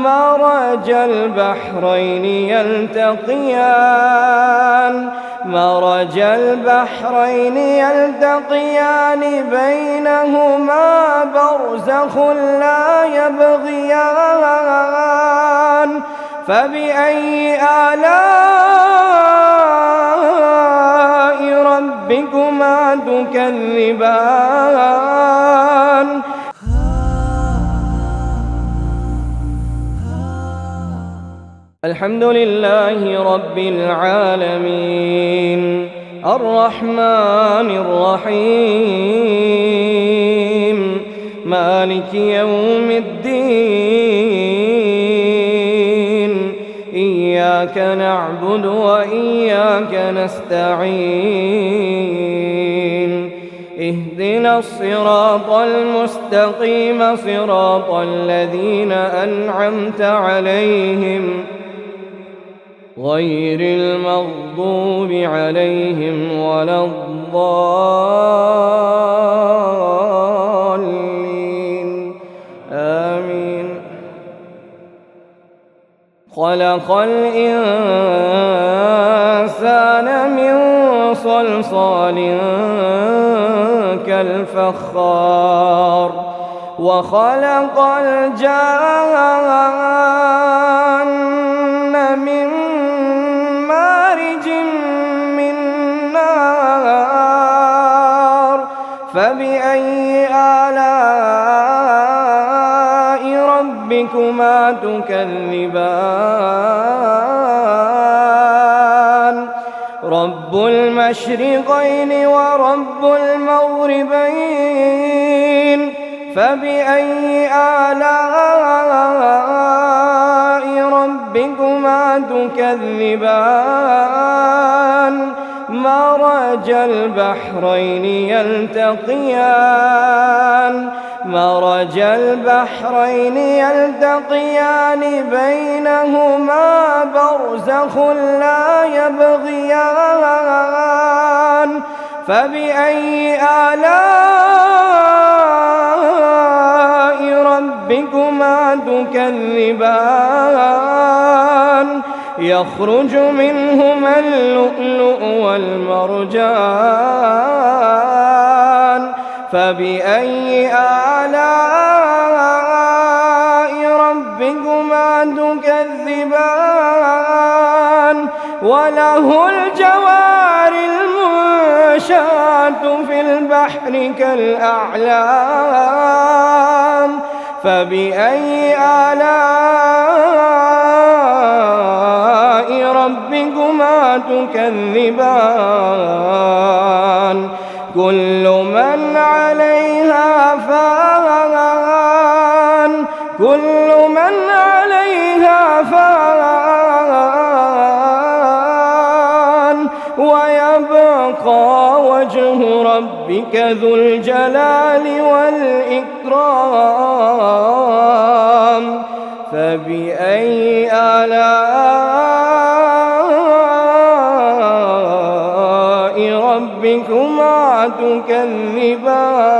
مرج البحرين يلتقيان مرج البحرين يلتقيان بينهما برزخ لا يبغيان فبأي آلاء ربكما تكذبان الحمد لله رب العالمين الرحمن الرحيم مالك يوم الدين إياك نعبد وإياك نستعين اهدنا الصراط المستقيم صراط الذين أنعمت عليهم غير المغضوب عليهم ولا الضالين آمين خلق الإنسان من صلصال كالفخار وخلق الجان من مارج من نار فبأي آلاء ربكما تكذبان رب المشرقين ورب المغربين فبأي آلاء ربكما تكذبان مرج البحرين يلتقيان مرج البحرين يلتقيان بينهما برزخ لا يبغيان فبأي آلاء ربكما تكذبان يخرج منهما اللؤلؤ والمرجان فبأي آلاء ربكما تكذبان وله الجوار المنشآت في البحر كالأعلام فبأي آلاء ربكما تكذبان كل من عليها فان كل من عليها فان ويبقى وجه ربك ذو الجلال والإكرام فبأي آلاء ربكما تكذبان